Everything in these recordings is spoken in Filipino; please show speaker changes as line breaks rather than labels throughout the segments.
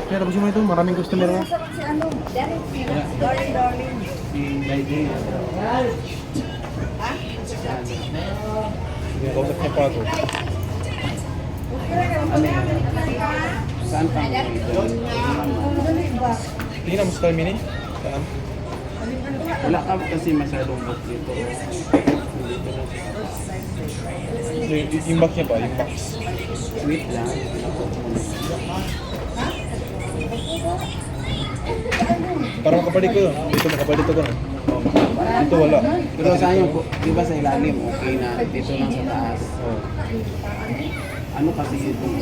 Kaya tapos mo ito, maraming customer mo.
Si ano? Darling.
Si Lady.
Sige, kausap niya pa ako.
Ano yan? Saan pa?
Tingnan mo sa time ini. Saan?
Wala ka kasi masyadong book dito.
Yung box niya pa, yung box.
Sweet lang.
Para makapalik ko. Dito makapalik ko. No? Dito wala.
Pero sa inyo, di ba sa ilalim, okay na. Dito lang sa taas.
Oh.
Ano kasi itong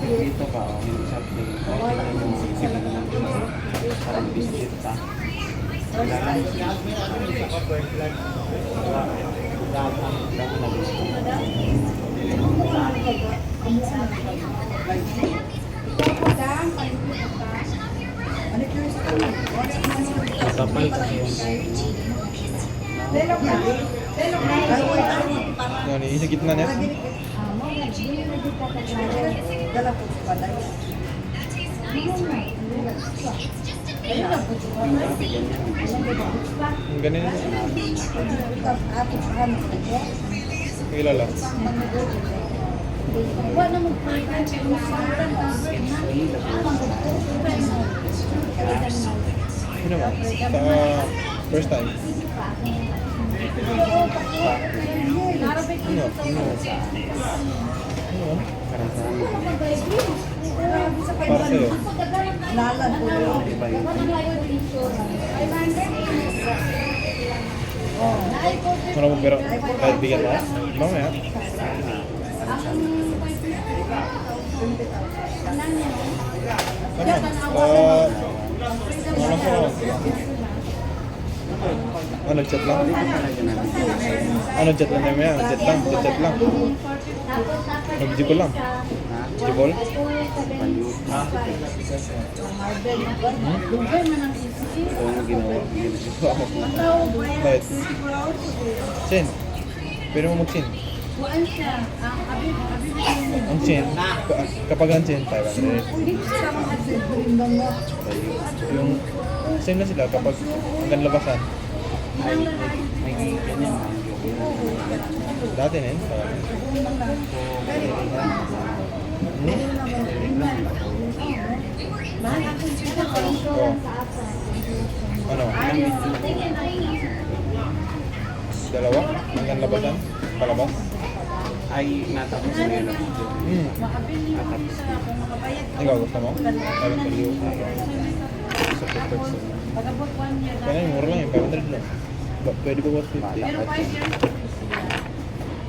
dito ka, yung something. Tingnan mo, sila naman dito. Parang biscuit pa. Kailangan siya.
Kapal kasi yung... Yan, isa gitna niya. Yung ganun yun. Kilala. Ano ba? Sa first time. Ano? Ano? Para sa'yo. Ano mo pero kahit bigyan mo? Mamaya. Ano chat lang? Ano chat lang naman yan? Chat lang, chat lang. Nag-video ko lang. Video call?
Oo, ginawa.
Bakit? Chin. Pero mo mag-chin. Ang chin, kapag ang chin, 500. Yung same na sila kapag hanggang labasan.
May ganyan.
Dati na yun. Oh. Ano? Dalawa? Hanggang labasan? Palabas?
Ay, natapos na yun.
Ikaw gusto mo? Sabi ko liw. Sa person. Kaya yung mura lang yung 500 lang. Pwede ba 150?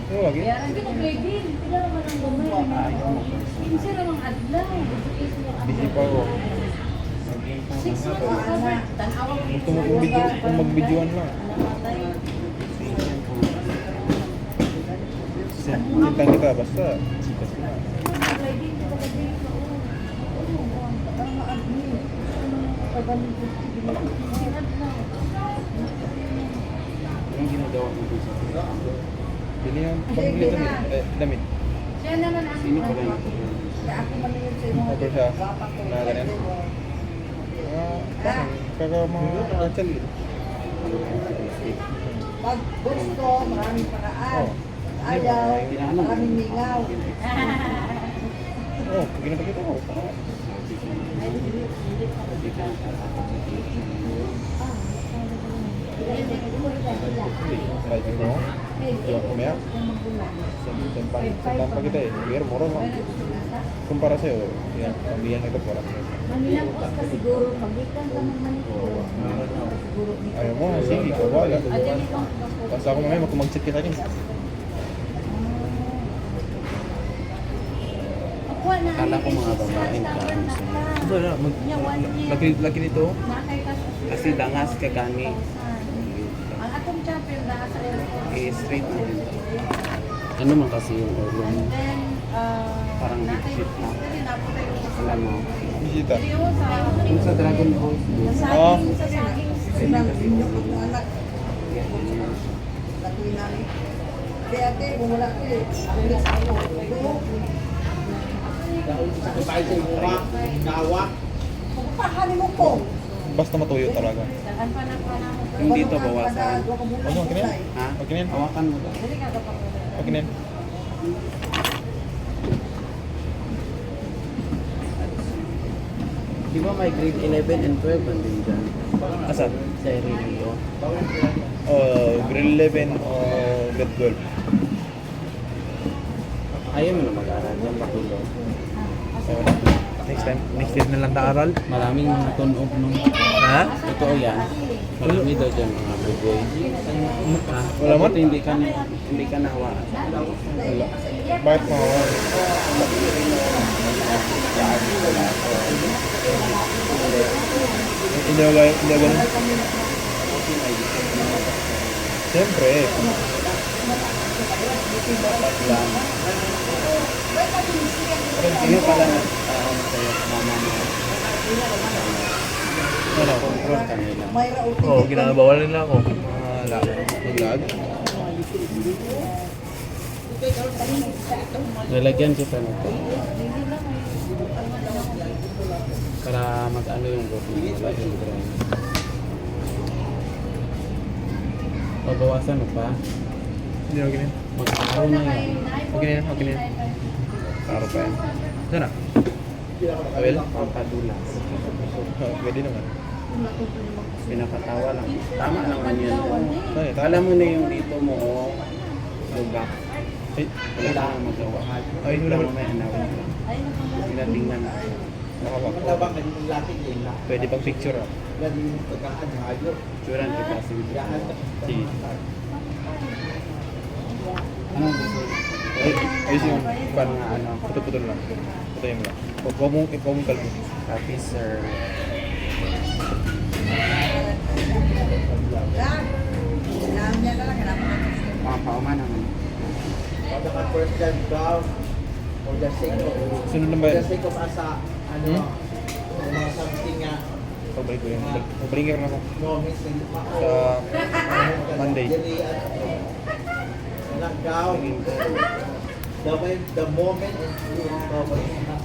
Ano lagi? Busy pa ako. Gusto mo kung video, kung mag-videoan lang. Sintang kita basta.
Yung ginagawa mo dito.
Bili yung pambili damit.
Sino ka lang?
Motor siya na ganyan. Kaka mga kacel.
Pag gusto, maraming paraan.
Oh.
Ayaw, maraming mingaw.
Oh, ginapakita ko. Like mo? Yung kumayak? Sempan pa kita eh. Biar murah lang. Kumpara sa'yo, yan, pambihan na ito para sa'yo.
Manilang ka siguro, magikan ka ng manicure.
Ayaw mo, sige, wala. Basta ako mamaya, mag-check kita rin.
Kala ko mga babae na laki nito kasi dangas ka gani.
Ang atong champion na sa
Straight na din. Ano man kasi yung ulo mo? Parang shit na. Alam mo.
Bisita.
Yung sa Dragon Ball.
Oo.
Kaya ate, kung wala ko eh. Pahanin mo po.
Basta matuyo talaga.
Yung dito, bawasan.
Ano, okay na yan?
Ha?
Okay na yan?
Hawakan mo daw.
Okay na yan.
Di ba may grade 11 and 12 andun dyan?
Asan?
Sa Rio.
Grade 11 o grade 12.
Ayaw mo na mag-aral dyan, pakulo.
Next time na lang taaral.
Maraming tunog nung.
Ha?
Totoo yan. Marami daw dyan mga bugoy. Ha?
Wala man?
Dapat hindi ka nahawaan. Wala.
Bakit mahawa? Hindi ako ganun. Siyempre.
Dapat lang. Sino pala na sa'yo, mama mo?
Ano?
Control ka nila.
Oo, ginagabawalan nila ako. Mag-lag.
Lalagyan kita nito. Para mag-ano yung booking. Wala yung grind. Pabawasan mo pa.
Hindi ako ganyan.
Mag-araw na yan.
Okay na yan, okay na yan. Klaro pa yan. Sana? Abel?
Pampadulas.
Pwede naman.
Pinapatawa lang. Tama naman yun.
Ay,
Alam mo na yung dito mo, oh, lugak.
Ay,
Wala kang magawa.
Ay, wala.
Mo may anawin lang. Tinatingnan na.
nakabak. Pwede pang picture ah.
Turan kita sige.
Sige.
Anong gusto?
Ay, ayos yung pan.
Mga ano?
Puto-puto lang. Putayin mo lang. Huwag mong kalmo.
Copy, sir. Mga pauman naman.
Sunod na ba yan?
Ano, something nga,
Pagbalik ko yun. Pagbalik ko na ako. Sa Monday.
Nagaw, the moment is ako na nila,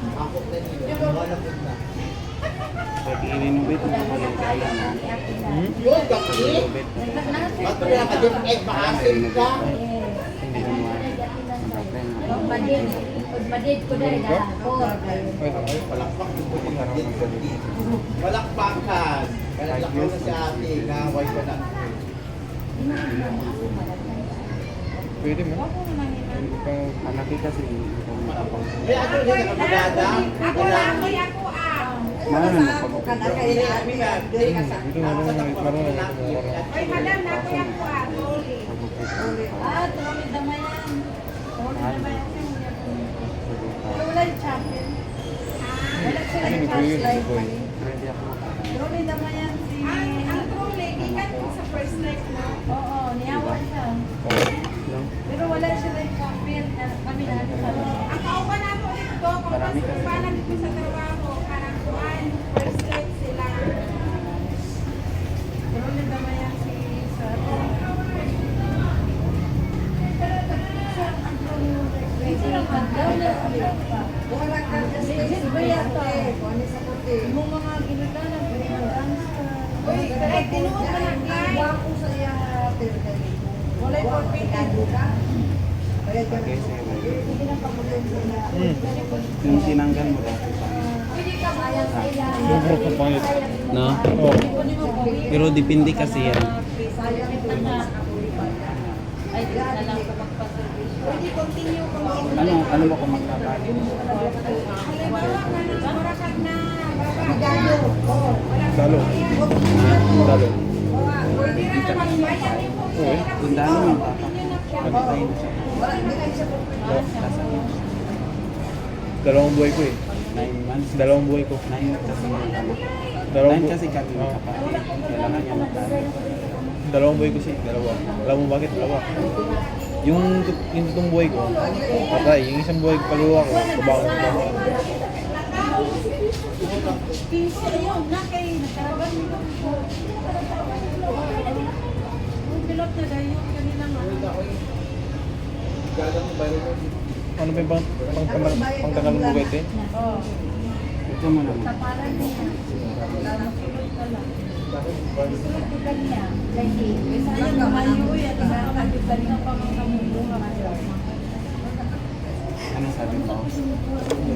mga na.
Pag ininubit mo naman yung kailangan.
Yun, kasi,
Ininubit.
matuloy ka din, maasin ka.
Hindi naman.
Badid ko dahil ako.
Palakpak yung buti nga din ko din. Palakpakan. Kaya lakaw na si ate, naway ko lang.
Pwede mo.
Anak kita sih.
May ako din ang magada.
Ako lang, ako
Mana na pag
Ito marunong ako.
Oy, madam, nako yan ko trolley damayan. Trolley damayan. Wala yung champion. Wala sila
Ano
yung
ko yun?
flashlight.
Boy.
Ready ako.
Trolley damayan si... Ang trolley, ikan ko sa first night na. Oo, niyawan siya.
No?
Pero wala sila yung champion. Kami na.
Ang kauban nato dito, kung
Marami
mas
kasi.
paano dito sa trabaho, parang kuhan, first night sila.
Trolley damayan si Sir. Wala ka kasi ba yata? Yung mga ginagawa dance ka.
Uy, direct tinuod ka lang kay.
Wako sa iya. Wala yung pagpipigado ka.
Okay, sige.
Hindi na pamulan sila.
Yung tinanggal mo dati pa.
Pwede ka sayang sa iya.
Sobrang kapangit.
No?
Oo.
Pero depende kasi yan.
Sayang ito na. Ay, di na lang ka magpaservice.
Pwede continue kung
Ano mo kung magkakali?
halimbawa ka na marakag na
Magalo. Oo.
Dalo. Dalo.
pwede na naman bayan mo.
Oo.
Kung dano yung bata. Pagkatay na siya.
Wala, hindi kayo siya
Dalawang buhay ko eh.
9 months.
Dalawang buhay ko.
9 kasi yung anak.
Dalawang
9 kasi kami
Oo.
kapatid. Kailangan niya magkano.
Dalawang buhay ko siya. Dalawa. Alam mo bakit? Dalawa. Yung totoong buhay ko, patay. Yung isang buhay ko, kaluluwa ko, kabangon ko.
Piso yun, na kay nagkaraban mo. Ang bilot na dahil yung kanina nga.
Gagang bayro mo.
Ano ba yung pangtangal mo ba ito?
Oo.
Ito mo naman.
Tapalan niya. Nakasulot ka lang. Susutugan niya. Lagi. Ayun, kamayo yan. Nakakalitan ka pa mga kamulo.
Ano sabi mo?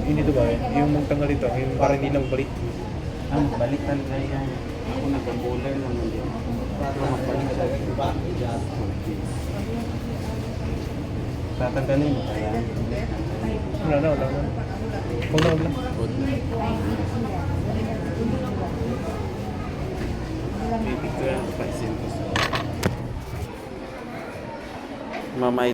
Hindi ito ba? Yung magtangal ito, yung parang hindi lang balik.
Balik talaga yan. Ako nagkabulan lang din. Pero magbalik siya. Tatanggalin mo kaya?
Wala na. Huwag na.
Baby ko yan, paisin ko sa mamay.